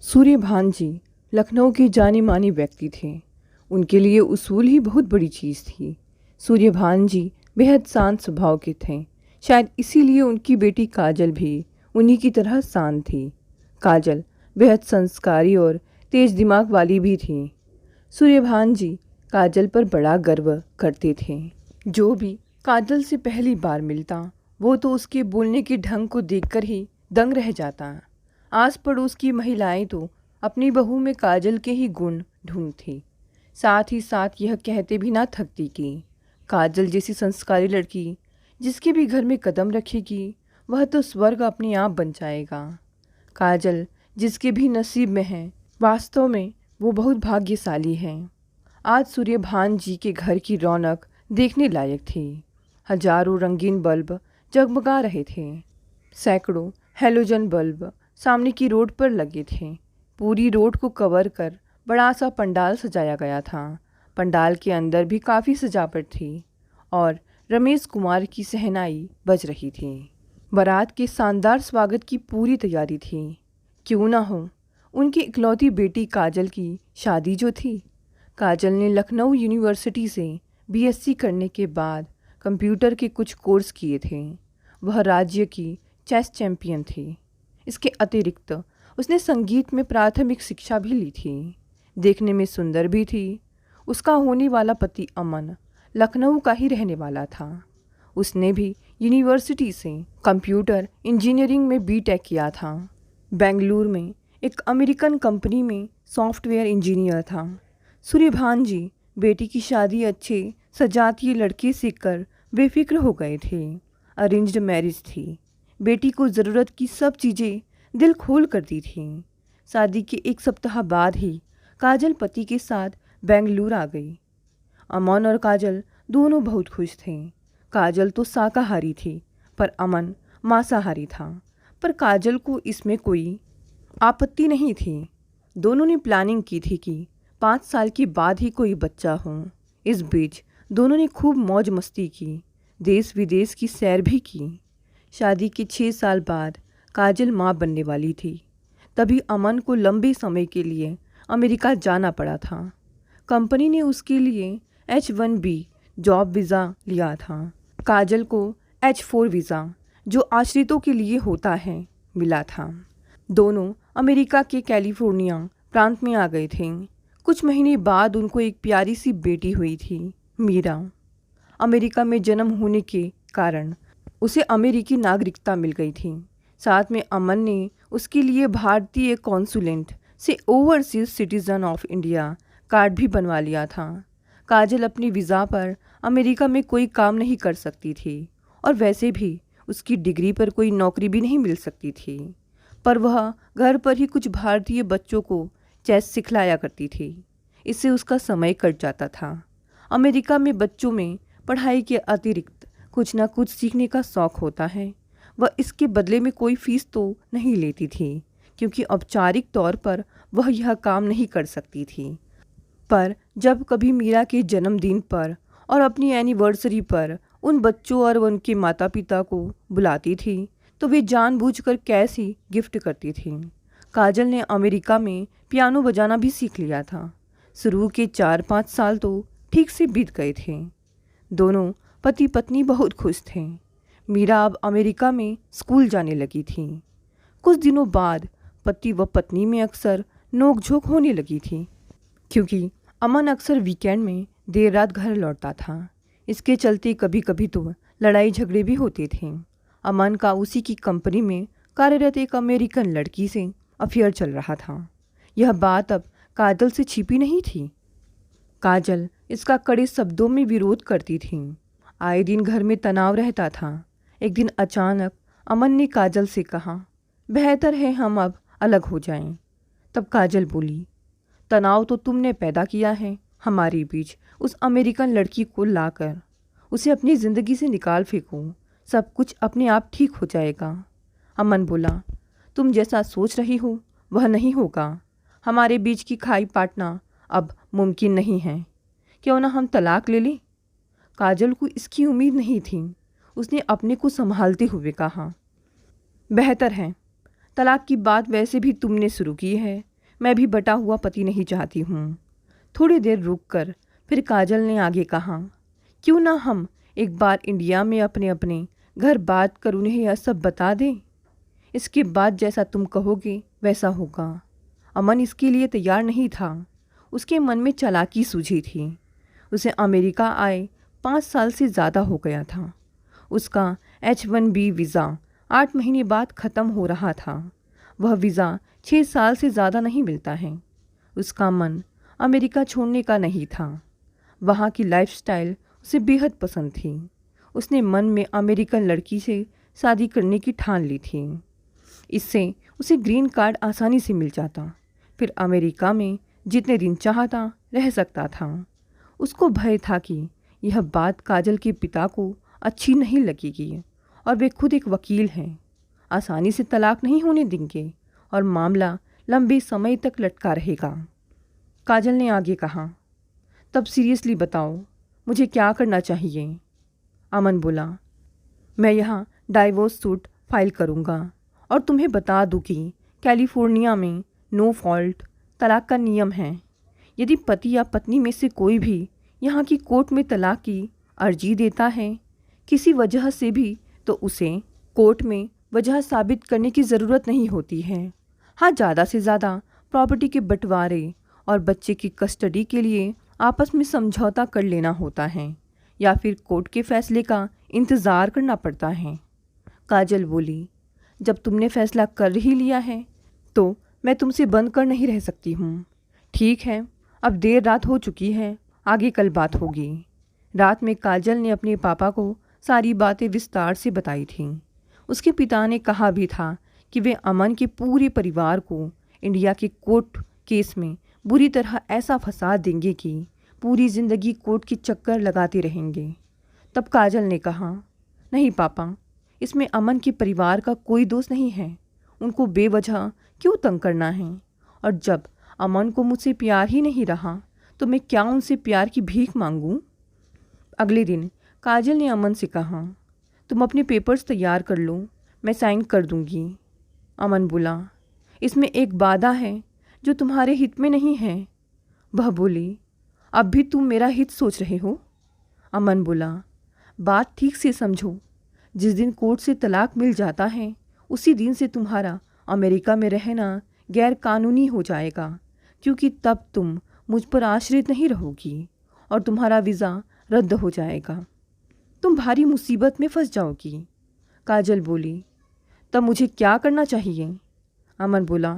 सूर्यभान जी लखनऊ के जाने माने व्यक्ति थे। उनके लिए उसूल ही बहुत बड़ी चीज़ थी। सूर्यभान जी बेहद शांत स्वभाव के थे। शायद इसीलिए उनकी बेटी काजल भी उन्हीं की तरह शांत थी। काजल बेहद संस्कारी और तेज दिमाग वाली भी थी। सूर्यभान जी काजल पर बड़ा गर्व करते थे। जो भी काजल से पहली बार मिलता वो तो उसके बोलने के ढंग को देखकर ही दंग रह जाता। आस पड़ोस की महिलाएं तो अपनी बहू में काजल के ही गुण ढूंढती, साथ ही साथ यह कहते भी ना थकती कि काजल जैसी संस्कारी लड़की जिसके भी घर में कदम रखेगी वह तो स्वर्ग अपने आप बन जाएगा। काजल जिसके भी नसीब में है, वास्तव में वो बहुत भाग्यशाली है। आज सूर्यभान जी के घर की रौनक देखने लायक थी। हजारों रंगीन बल्ब जगमगा रहे थे। सैकड़ों हैलोजन बल्ब सामने की रोड पर लगे थे। पूरी रोड को कवर कर बड़ा सा पंडाल सजाया गया था। पंडाल के अंदर भी काफ़ी सजावट थी और रमेश कुमार की शहनाई बज रही थी। बारात के शानदार स्वागत की पूरी तैयारी थी। क्यों ना हो, उनकी इकलौती बेटी काजल की शादी जो थी। काजल ने लखनऊ यूनिवर्सिटी से बीएससी करने के बाद कंप्यूटर के कुछ कोर्स किए थे। वह राज्य की चेस चैंपियन थी। इसके अतिरिक्त उसने संगीत में प्राथमिक शिक्षा भी ली थी। देखने में सुंदर भी थी। उसका होने वाला पति अमन लखनऊ का ही रहने वाला था। उसने भी यूनिवर्सिटी से कंप्यूटर इंजीनियरिंग में बीटेक किया था। बेंगलुरु में एक अमेरिकन कंपनी में सॉफ्टवेयर इंजीनियर था। सूर्यभान जी बेटी की शादी अच्छे सजातीय लड़के से कर बेफिक्र हो गए थे। अरेंज्ड मैरिज थी। बेटी को ज़रूरत की सब चीज़ें दिल खोल कर दी थी। शादी के एक सप्ताह बाद ही काजल पति के साथ बेंगलुरु आ गई। अमन और काजल दोनों बहुत खुश थे। काजल तो शाकाहारी थी पर अमन मांसाहारी था। पर काजल को इसमें कोई आपत्ति नहीं थी। दोनों ने प्लानिंग की थी कि 5 साल के बाद ही कोई बच्चा हो। इस बीच दोनों ने खूब मौज मस्ती की, देश विदेश की सैर भी की। शादी के 6 साल बाद काजल माँ बनने वाली थी। तभी अमन को लंबे समय के लिए अमेरिका जाना पड़ा था। कंपनी ने उसके लिए H1B जॉब वीज़ा लिया था। काजल को H4 वीज़ा जो आश्रितों के लिए होता है मिला था। दोनों अमेरिका के कैलिफोर्निया प्रांत में आ गए थे। कुछ महीने बाद उनको एक प्यारी सी बेटी हुई थी, मीरा। अमेरिका में जन्म होने के कारण उसे अमेरिकी नागरिकता मिल गई थी। साथ में अमन ने उसके लिए भारतीय कॉन्सुलेट से overseas citizen of India card भी बनवा लिया था। काजल अपनी वीज़ा पर अमेरिका में कोई काम नहीं कर सकती थी और वैसे भी उसकी डिग्री पर कोई नौकरी भी नहीं मिल सकती थी। पर वह घर पर ही कुछ भारतीय बच्चों को चेस सिखलाया करती थी। इससे उसका समय कट जाता था। अमेरिका में बच्चों में पढ़ाई के अतिरिक्त कुछ ना कुछ सीखने का शौक़ होता है। वह इसके बदले में कोई फीस तो नहीं लेती थी क्योंकि औपचारिक तौर पर वह यह काम नहीं कर सकती थी। पर जब कभी मीरा के जन्मदिन पर और अपनी एनिवर्सरी पर उन बच्चों और उनके माता पिता को बुलाती थी तो वे जानबूझकर कैश ही गिफ्ट करती थी। काजल ने अमेरिका में पियानो बजाना भी सीख लिया था। शुरू के 4-5 साल तो ठीक से बीत गए थे। दोनों पति पत्नी बहुत खुश थे। मीरा अब अमेरिका में स्कूल जाने लगी थी। कुछ दिनों बाद पति व पत्नी में अक्सर नोकझोंक होने लगी थी क्योंकि अमन अक्सर वीकेंड में देर रात घर लौटता था। इसके चलते कभी कभी तो लड़ाई झगड़े भी होते थे। अमन का उसी की कंपनी में कार्यरत एक अमेरिकन लड़की से अफेयर चल रहा था। यह बात अब काजल से छिपी नहीं थी। काजल इसका कड़े शब्दों में विरोध करती थी। आए दिन घर में तनाव रहता था। एक दिन अचानक अमन ने काजल से कहा, बेहतर है हम अब अलग हो जाएं। तब काजल बोली, तनाव तो तुमने पैदा किया है। हमारे बीच उस अमेरिकन लड़की को लाकर उसे अपनी ज़िंदगी से निकाल फेंको, सब कुछ अपने आप ठीक हो जाएगा। अमन बोला, तुम जैसा सोच रही हो वह नहीं होगा। हमारे बीच की खाई पाटना अब मुमकिन नहीं है। क्यों ना हम तलाक ले लें। काजल को इसकी उम्मीद नहीं थी। उसने अपने को संभालते हुए कहा, बेहतर है। तलाक की बात वैसे भी तुमने शुरू की है, मैं भी बटा हुआ पति नहीं चाहती हूँ। थोड़ी देर रुककर फिर काजल ने आगे कहा, क्यों ना हम एक बार इंडिया में अपने अपने घर बात कर उन्हें यह सब बता दें। इसके बाद जैसा तुम कहोगे वैसा होगा। अमन इसके लिए तैयार नहीं था। उसके मन में चालाकी सूझी थी। उसे अमेरिका आए 5 साल से ज़्यादा हो गया था। उसका H1B वीज़ा 8 महीने बाद ख़त्म हो रहा था। वह वीज़ा 6 साल से ज़्यादा नहीं मिलता है। उसका मन अमेरिका छोड़ने का नहीं था। वहाँ की लाइफस्टाइल उसे बेहद पसंद थी। उसने मन में अमेरिकन लड़की से शादी करने की ठान ली थी। इससे उसे ग्रीन कार्ड आसानी से मिल जाता, फिर अमेरिका में जितने दिन चाहता रह सकता था। उसको भय था कि यह बात काजल के पिता को अच्छी नहीं लगेगी और वे खुद एक वकील हैं। आसानी से तलाक नहीं होने देंगे और मामला लंबे समय तक लटका रहेगा। काजल ने आगे कहा, तब सीरियसली बताओ मुझे क्या करना चाहिए। अमन बोला, मैं यहाँ डाइवोर्स सूट फाइल करूँगा और तुम्हें बता दूँ कि कैलिफोर्निया में नो फॉल्ट तलाक का नियम है। यदि पति या पत्नी में से कोई भी यहाँ की कोर्ट में तलाक की अर्जी देता है किसी वजह से भी, तो उसे कोर्ट में वजह साबित करने की ज़रूरत नहीं होती है। हाँ, ज़्यादा से ज़्यादा प्रॉपर्टी के बंटवारे और बच्चे की कस्टडी के लिए आपस में समझौता कर लेना होता है या फिर कोर्ट के फैसले का इंतज़ार करना पड़ता है। काजल बोली, जब तुमने फैसला कर ही लिया है तो मैं तुमसे बंद कर नहीं रह सकती हूँ। ठीक है, अब देर रात हो चुकी है, आगे कल बात होगी। रात में काजल ने अपने पापा को सारी बातें विस्तार से बताई थीं। उसके पिता ने कहा भी था कि वे अमन के पूरे परिवार को इंडिया के कोर्ट केस में बुरी तरह ऐसा फंसा देंगे कि पूरी ज़िंदगी कोर्ट के चक्कर लगाते रहेंगे। तब काजल ने कहा, नहीं पापा, इसमें अमन के परिवार का कोई दोष नहीं है। उनको बेवजह क्यों तंग करना है? और जब अमन को मुझसे प्यार ही नहीं रहा तो मैं क्या उनसे प्यार की भीख मांगूं? अगले दिन काजल ने अमन से कहा, तुम अपने पेपर्स तैयार कर लो, मैं साइन कर दूंगी। अमन बोला, इसमें एक वादा है जो तुम्हारे हित में नहीं है। वह बोली, अब भी तुम मेरा हित सोच रहे हो? अमन बोला, बात ठीक से समझो। जिस दिन कोर्ट से तलाक मिल जाता है उसी दिन से तुम्हारा अमेरिका में रहना गैर कानूनी हो जाएगा, क्योंकि तब तुम मुझ पर आश्रित नहीं रहोगी और तुम्हारा वीज़ा रद्द हो जाएगा। तुम भारी मुसीबत में फंस जाओगी। काजल बोली, तब मुझे क्या करना चाहिए? अमन बोला,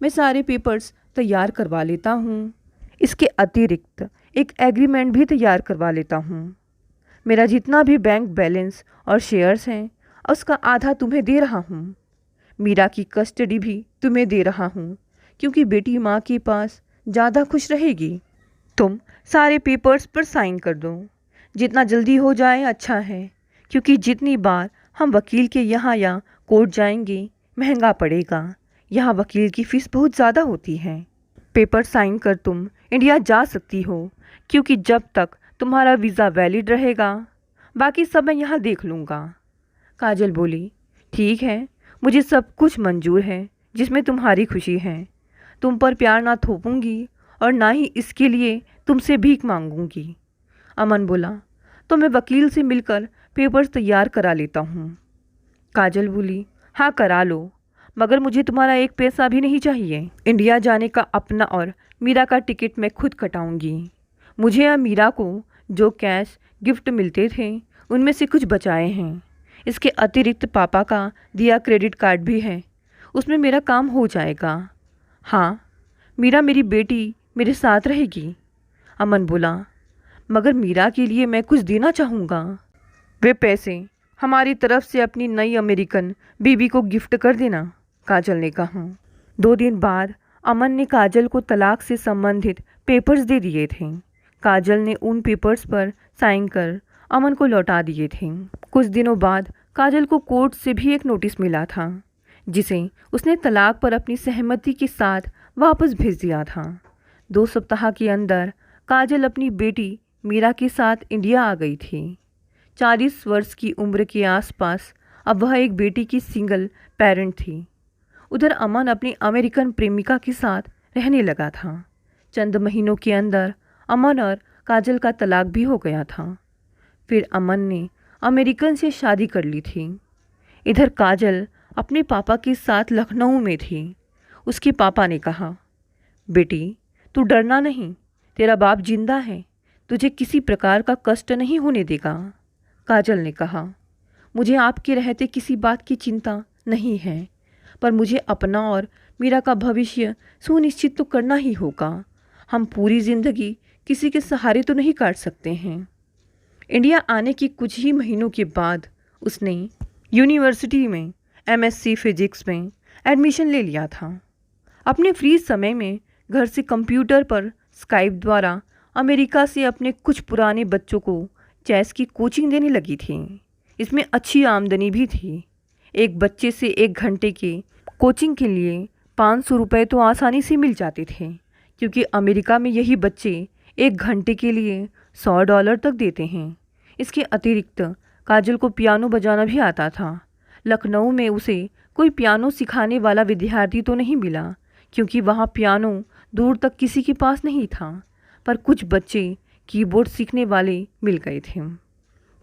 मैं सारे पेपर्स तैयार करवा लेता हूँ। इसके अतिरिक्त एक एग्रीमेंट भी तैयार करवा लेता हूँ। मेरा जितना भी बैंक बैलेंस और शेयर्स हैं उसका आधा तुम्हें दे रहा हूँ। मीरा की कस्टडी भी तुम्हें दे रहा हूँ, क्योंकि बेटी माँ के पास ज़्यादा खुश रहेगी। तुम सारे पेपर्स पर साइन कर दो। जितना जल्दी हो जाए अच्छा है, क्योंकि जितनी बार हम वकील के यहाँ या कोर्ट जाएंगे महंगा पड़ेगा। यहाँ वकील की फ़ीस बहुत ज़्यादा होती है। पेपर साइन कर तुम इंडिया जा सकती हो, क्योंकि जब तक तुम्हारा वीज़ा वैलिड रहेगा बाकी सब मैं यहाँ देख लूँगा। काजल बोली, ठीक है, मुझे सब कुछ मंजूर है जिसमें तुम्हारी खुशी है। तुम पर प्यार ना थोपूंगी और ना ही इसके लिए तुमसे भीख मांगूंगी। अमन बोला, तो मैं वकील से मिलकर पेपर्स तैयार करा लेता हूँ। काजल बोली, हाँ करा लो, मगर मुझे तुम्हारा एक पैसा भी नहीं चाहिए। इंडिया जाने का अपना और मीरा का टिकट मैं खुद कटाऊंगी। मुझे या मीरा को जो कैश गिफ्ट मिलते थे उनमें से कुछ बचाए हैं। इसके अतिरिक्त पापा का दिया क्रेडिट कार्ड भी है, उसमें मेरा काम हो जाएगा। हाँ, मीरा मेरी बेटी मेरे साथ रहेगी। अमन बोला, मगर मीरा के लिए मैं कुछ देना चाहूँगा। वे पैसे हमारी तरफ से अपनी नई अमेरिकन बीवी को गिफ्ट कर देना, काजल ने कहा। 2 दिन बाद अमन ने काजल को तलाक से संबंधित पेपर्स दे दिए थे। काजल ने उन पेपर्स पर साइन कर अमन को लौटा दिए थे। कुछ दिनों बाद काजल को कोर्ट से भी एक नोटिस मिला था, जिसे उसने तलाक पर अपनी सहमति के साथ वापस भेज दिया था। 2 सप्ताह के अंदर काजल अपनी बेटी मीरा के साथ इंडिया आ गई थी। 40 वर्ष की उम्र के आसपास अब वह एक बेटी की सिंगल पेरेंट थी। उधर अमन अपनी अमेरिकन प्रेमिका के साथ रहने लगा था। चंद महीनों के अंदर अमन और काजल का तलाक भी हो गया था। फिर अमन ने अमेरिकन से शादी कर ली थी। इधर काजल अपने पापा के साथ लखनऊ में थी। उसके पापा ने कहा, बेटी तू डरना नहीं, तेरा बाप जिंदा है, तुझे किसी प्रकार का कष्ट नहीं होने देगा। काजल ने कहा, मुझे आपके रहते किसी बात की चिंता नहीं है, पर मुझे अपना और मीरा का भविष्य सुनिश्चित तो करना ही होगा। हम पूरी जिंदगी किसी के सहारे तो नहीं काट सकते हैं। इंडिया आने के कुछ ही महीनों के बाद उसने यूनिवर्सिटी में एमएससी फिजिक्स में एडमिशन ले लिया था। अपने फ्री समय में घर से कंप्यूटर पर स्काइप द्वारा अमेरिका से अपने कुछ पुराने बच्चों को चेस की कोचिंग देने लगी थी। इसमें अच्छी आमदनी भी थी। एक बच्चे से 1 घंटे के कोचिंग के लिए 500 रुपये तो आसानी से मिल जाते थे, क्योंकि अमेरिका में यही बच्चे 1 घंटे के लिए $100 तक देते हैं। इसके अतिरिक्त काजल को पियानो बजाना भी आता था। लखनऊ में उसे कोई पियानो सिखाने वाला विद्यार्थी तो नहीं मिला, क्योंकि वहाँ पियानो दूर तक किसी के पास नहीं था, पर कुछ बच्चे कीबोर्ड सीखने वाले मिल गए थे।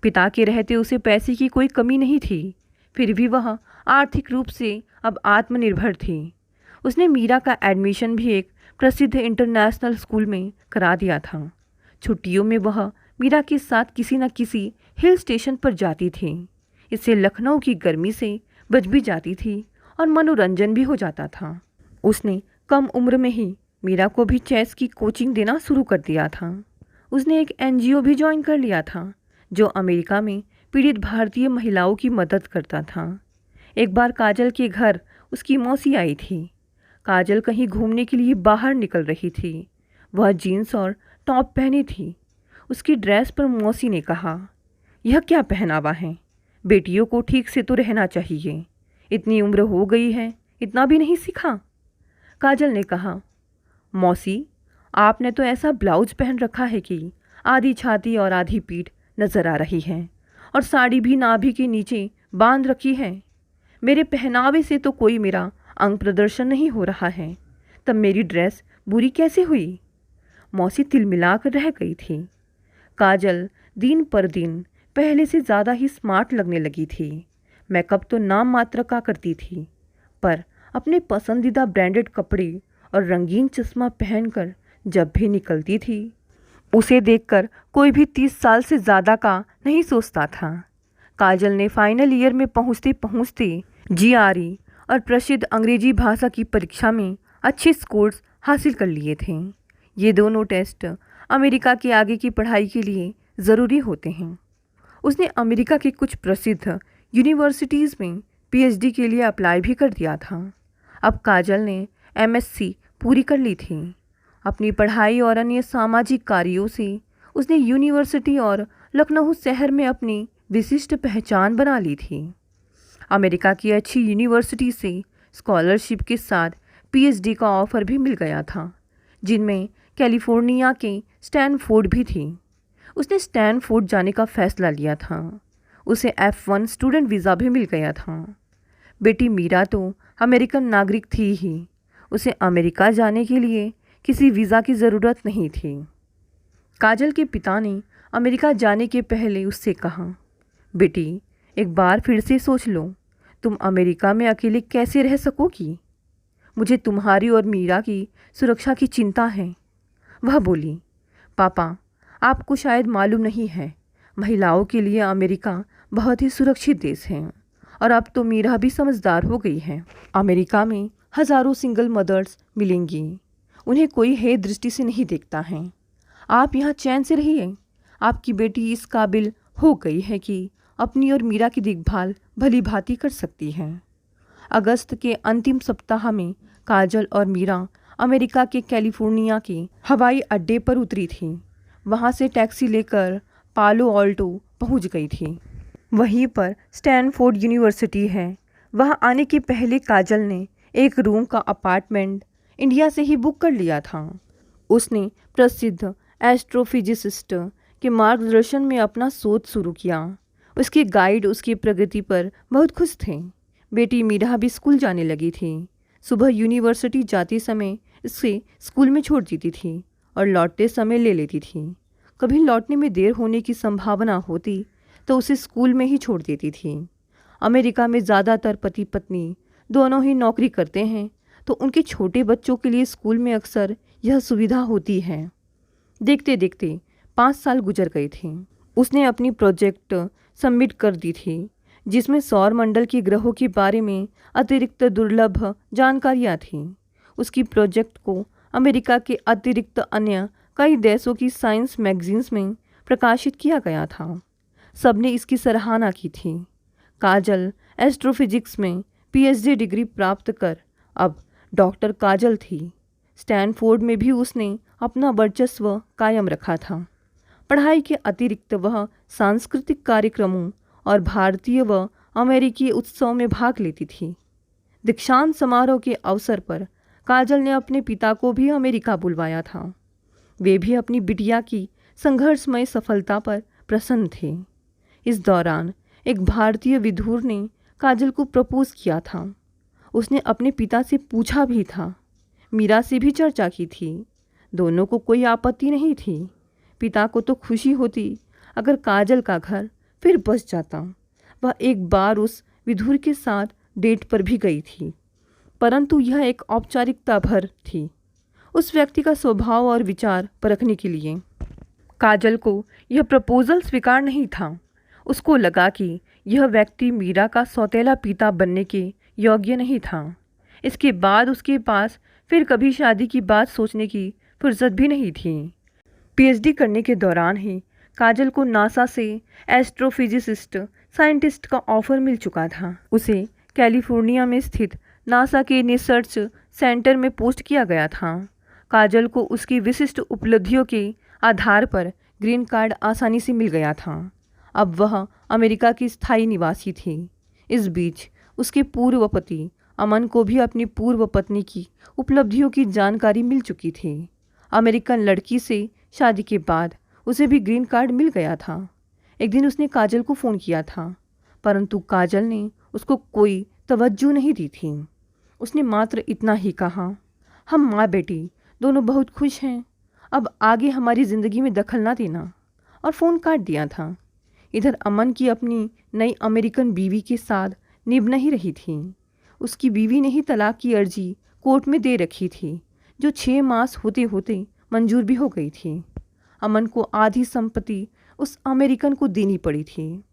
पिता के रहते उसे पैसे की कोई कमी नहीं थी, फिर भी वह आर्थिक रूप से अब आत्मनिर्भर थी। उसने मीरा का एडमिशन भी एक प्रसिद्ध इंटरनेशनल स्कूल में करा दिया था। छुट्टियों में वह मीरा के साथ किसी न किसी हिल स्टेशन पर जाती थी। इससे लखनऊ की गर्मी से बच भी जाती थी और मनोरंजन भी हो जाता था। उसने कम उम्र में ही मीरा को भी चेस की कोचिंग देना शुरू कर दिया था। उसने एक एनजीओ भी ज्वाइन कर लिया था, जो अमेरिका में पीड़ित भारतीय महिलाओं की मदद करता था। एक बार काजल के घर उसकी मौसी आई थी। काजल कहीं घूमने के लिए बाहर निकल रही थी। वह जीन्स और टॉप पहनी थी। उसकी ड्रेस पर मौसी ने कहा, यह क्या पहनावा है? बेटियों को ठीक से तो रहना चाहिए। इतनी उम्र हो गई है, इतना भी नहीं सीखा। काजल ने कहा, मौसी आपने तो ऐसा ब्लाउज पहन रखा है कि आधी छाती और आधी पीठ नजर आ रही है, और साड़ी भी नाभि के नीचे बांध रखी है। मेरे पहनावे से तो कोई मेरा अंग प्रदर्शन नहीं हो रहा है, तब मेरी ड्रेस बुरी कैसे हुई? मौसी तिलमिलाकर रह गई थी। काजल दिन पर दिन पहले से ज़्यादा ही स्मार्ट लगने लगी थी। मेकअप तो नाम मात्र का करती थी, पर अपने पसंदीदा ब्रांडेड कपड़े और रंगीन चश्मा पहनकर जब भी निकलती थी, उसे देखकर कोई भी 30 साल से ज़्यादा का नहीं सोचता था। काजल ने फाइनल ईयर में पहुँचते पहुँचते जीआरई और प्रसिद्ध अंग्रेजी भाषा की परीक्षा में अच्छे स्कोर्स हासिल कर लिए थे। ये दोनों टेस्ट अमेरिका के आगे की पढ़ाई के लिए ज़रूरी होते हैं। उसने अमेरिका के कुछ प्रसिद्ध यूनिवर्सिटीज़ में पीएचडी के लिए अप्लाई भी कर दिया था। अब काजल ने एमएससी पूरी कर ली थी। अपनी पढ़ाई और अन्य सामाजिक कार्यों से उसने यूनिवर्सिटी और लखनऊ शहर में अपनी विशिष्ट पहचान बना ली थी। अमेरिका की अच्छी यूनिवर्सिटी से स्कॉलरशिप के साथ पीएचडी का ऑफ़र भी मिल गया था, जिनमें कैलिफोर्निया के स्टैनफोर्ड भी थी। उसने स्टैनफोर्ड जाने का फ़ैसला लिया था। उसे F1 स्टूडेंट वीज़ा भी मिल गया था। बेटी मीरा तो अमेरिकन नागरिक थी ही। उसे अमेरिका जाने के लिए किसी वीज़ा की ज़रूरत नहीं थी। काजल के पिता ने अमेरिका जाने के पहले उससे कहा, बेटी एक बार फिर से सोच लो, तुम अमेरिका में अकेले कैसे रह सकोगी? मुझे तुम्हारी और मीरा की सुरक्षा की चिंता है। वह बोली, पापा आपको शायद मालूम नहीं है, महिलाओं के लिए अमेरिका बहुत ही सुरक्षित देश है, और अब तो मीरा भी समझदार हो गई है। अमेरिका में हज़ारों सिंगल मदर्स मिलेंगी, उन्हें कोई हेय दृष्टि से नहीं देखता है। आप यहाँ चैन से रहिए। आपकी बेटी इस काबिल हो गई है कि अपनी और मीरा की देखभाल भली भांति कर सकती है। अगस्त के अंतिम सप्ताह में काजल और मीरा अमेरिका के कैलिफोर्निया के हवाई अड्डे पर उतरी थी। वहाँ से टैक्सी लेकर पालो ऑल्टो पहुँच गई थी। वहीं पर स्टैनफोर्ड यूनिवर्सिटी है। वहाँ आने के पहले काजल ने एक रूम का अपार्टमेंट इंडिया से ही बुक कर लिया था। उसने प्रसिद्ध एस्ट्रोफिजिसिस्ट के मार्गदर्शन में अपना शोध शुरू किया। उसके गाइड उसकी प्रगति पर बहुत खुश थे। बेटी मीरा भी स्कूल जाने लगी थी। सुबह यूनिवर्सिटी जाते समय इसे स्कूल में छोड़ देती थी और लौटते समय ले लेती थी। कभी लौटने में देर होने की संभावना होती तो उसे स्कूल में ही छोड़ देती थी। अमेरिका में ज़्यादातर पति पत्नी दोनों ही नौकरी करते हैं, तो उनके छोटे बच्चों के लिए स्कूल में अक्सर यह सुविधा होती है। देखते देखते 5 साल गुजर गए थे। उसने अपनी प्रोजेक्ट सबमिट कर दी थी, जिसमें सौर मंडल के ग्रहों के बारे में अतिरिक्त दुर्लभ जानकारियाँ थीं। उसकी प्रोजेक्ट को अमेरिका के अतिरिक्त अन्य कई देशों की साइंस मैगजीन्स में प्रकाशित किया गया था। सबने इसकी सराहना की थी। काजल एस्ट्रोफिजिक्स में पीएचडी डिग्री प्राप्त कर अब डॉक्टर काजल थी। स्टैनफोर्ड में भी उसने अपना वर्चस्व कायम रखा था। पढ़ाई के अतिरिक्त वह सांस्कृतिक कार्यक्रमों और भारतीय व अमेरिकी उत्सव में भाग लेती थी। दीक्षांत समारोह के अवसर पर काजल ने अपने पिता को भी अमेरिका बुलवाया था। वे भी अपनी बिटिया की संघर्षमय सफलता पर प्रसन्न थे। इस दौरान एक भारतीय विधुर ने काजल को प्रपोज किया था। उसने अपने पिता से पूछा भी था, मीरा से भी चर्चा की थी। दोनों को कोई आपत्ति नहीं थी। पिता को तो खुशी होती अगर काजल का घर फिर बस जाता। वह एक बार उस विधुर के साथ डेट पर भी गई थी, परंतु यह एक औपचारिकता भर थी, उस व्यक्ति का स्वभाव और विचार परखने के लिए। काजल को यह प्रपोजल स्वीकार नहीं था। उसको लगा कि यह व्यक्ति मीरा का सौतेला पिता बनने के योग्य नहीं था। इसके बाद उसके पास फिर कभी शादी की बात सोचने की फुर्सत भी नहीं थी। पीएचडी करने के दौरान ही काजल को नासा से एस्ट्रोफिजिसिस्ट साइंटिस्ट का ऑफर मिल चुका था। उसे कैलिफोर्निया में स्थित नासा के रिसर्च सेंटर में पोस्ट किया गया था। काजल को उसकी विशिष्ट उपलब्धियों के आधार पर ग्रीन कार्ड आसानी से मिल गया था। अब वह अमेरिका की स्थायी निवासी थी। इस बीच उसके पूर्व पति अमन को भी अपनी पूर्व पत्नी की उपलब्धियों की जानकारी मिल चुकी थी। अमेरिकन लड़की से शादी के बाद उसे भी ग्रीन कार्ड मिल गया था। एक दिन उसने काजल को फ़ोन किया था, परंतु काजल ने उसको कोई तवज्जो नहीं दी थी। उसने मात्र इतना ही कहा, हम माँ बेटी दोनों बहुत खुश हैं, अब आगे हमारी ज़िंदगी में दखल ना देना, और फ़ोन काट दिया था। इधर अमन की अपनी नई अमेरिकन बीवी के साथ निभ नहीं रही थी। उसकी बीवी ने ही तलाक की अर्जी कोर्ट में दे रखी थी, जो 6 मास होते होते मंजूर भी हो गई थी। अमन को आधी संपत्ति उस अमेरिकन को देनी पड़ी थी।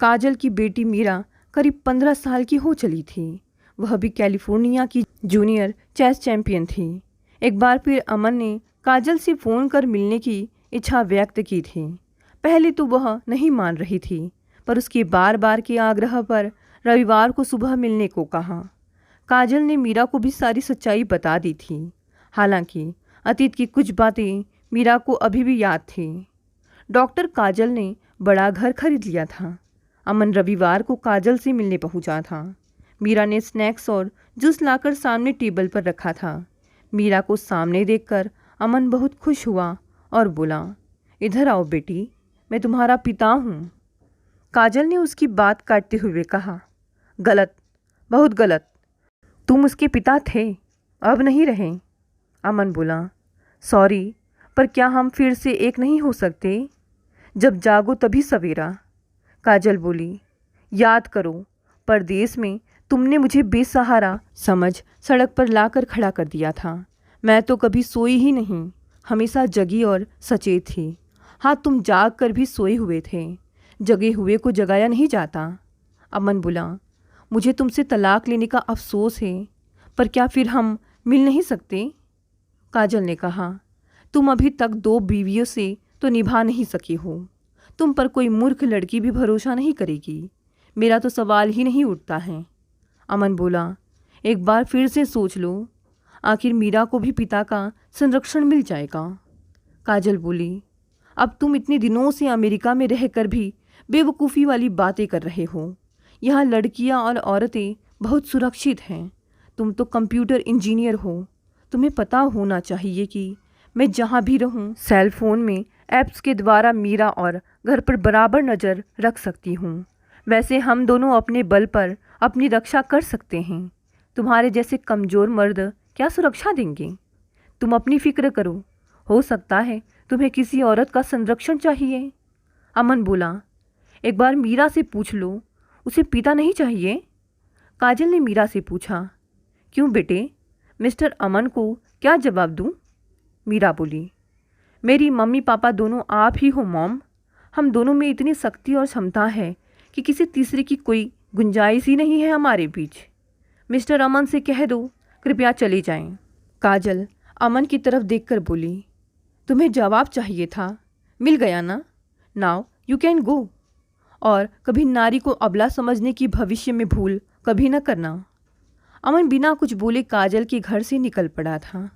काजल की बेटी मीरा करीब 15 साल की हो चली थी। वह भी कैलिफोर्निया की जूनियर चेस चैंपियन थी। एक बार फिर अमन ने काजल से फ़ोन कर मिलने की इच्छा व्यक्त की थी। पहले तो वह नहीं मान रही थी, पर उसके बार बार के आग्रह पर रविवार को सुबह मिलने को कहा। काजल ने मीरा को भी सारी सच्चाई बता दी थी। हालांकि अतीत की कुछ बातें मीरा को अभी भी याद थी। डॉक्टर काजल ने बड़ा घर खरीद लिया था। अमन रविवार को काजल से मिलने पहुंचा था। मीरा ने स्नैक्स और जूस लाकर सामने टेबल पर रखा था। मीरा को सामने देखकर अमन बहुत खुश हुआ और बोला, इधर आओ बेटी, मैं तुम्हारा पिता हूँ। काजल ने उसकी बात काटते हुए कहा, गलत, बहुत गलत, तुम उसके पिता थे, अब नहीं रहे। अमन बोला, सॉरी, पर क्या हम फिर से एक नहीं हो सकते? जब जागो तभी सवेरा। काजल बोली, याद करो, परदेश में तुमने मुझे बेसहारा समझ सड़क पर लाकर खड़ा कर दिया था। मैं तो कभी सोई ही नहीं, हमेशा जगी और सचेत थी। हाँ, तुम जाग कर भी सोए हुए थे, जगे हुए को जगाया नहीं जाता। अमन बोला, मुझे तुमसे तलाक लेने का अफसोस है, पर क्या फिर हम मिल नहीं सकते? काजल ने कहा, तुम अभी तक 2 बीवियों से तो निभा नहीं सके हो। तुम पर कोई मूर्ख लड़की भी भरोसा नहीं करेगी। मेरा तो सवाल ही नहीं उठता है। अमन बोला, एक बार फिर से सोच लो, आखिर मीरा को भी पिता का संरक्षण मिल जाएगा। काजल बोली, अब तुम इतने दिनों से अमेरिका में रहकर भी बेवकूफ़ी वाली बातें कर रहे हो। यहाँ लड़कियाँ और औरतें बहुत सुरक्षित हैं। तुम तो कंप्यूटर इंजीनियर हो, तुम्हें पता होना चाहिए कि मैं जहाँ भी रहूँ सेल फ़ोन में ऐप्स के द्वारा मीरा और घर पर बराबर नज़र रख सकती हूँ। वैसे हम दोनों अपने बल पर अपनी रक्षा कर सकते हैं। तुम्हारे जैसे कमज़ोर मर्द क्या सुरक्षा देंगे? तुम अपनी फिक्र करो, हो सकता है तुम्हें किसी औरत का संरक्षण चाहिए। अमन बोला, एक बार मीरा से पूछ लो, उसे पिता नहीं चाहिए? काजल ने मीरा से पूछा। क्यों बेटे, मिस्टर अमन को क्या जवाब दूं? मीरा बोली, मेरी मम्मी पापा दोनों आप ही हो मॉम। हम दोनों में इतनी शक्ति और क्षमता है कि किसी तीसरे की कोई गुंजाइश ही नहीं है हमारे बीच। मिस्टर अमन से कह दो कृपया चले जाएं। काजल अमन की तरफ देखकर बोली, तुम्हें जवाब चाहिए था, मिल गया ना? Now you can go. और कभी नारी को अबला समझने की भविष्य में भूल कभी न करना। अमन बिना कुछ बोले काजल के घर से निकल पड़ा था।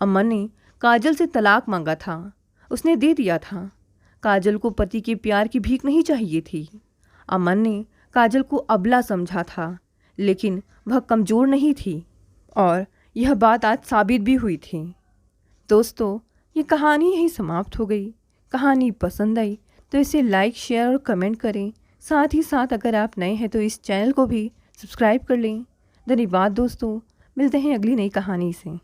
अमन ने काजल से तलाक मांगा था, उसने दे दिया था। काजल को पति के प्यार की भीख नहीं चाहिए थी। अमन ने काजल को अबला समझा था, लेकिन वह कमज़ोर नहीं थी और यह बात आज साबित भी हुई थी। दोस्तों, ये कहानी यहीं समाप्त हो गई। कहानी पसंद आई तो इसे लाइक, शेयर और कमेंट करें। साथ ही साथ अगर आप नए हैं तो इस चैनल को भी सब्सक्राइब कर लें। धन्यवाद दोस्तों, मिलते हैं अगली नई कहानी से।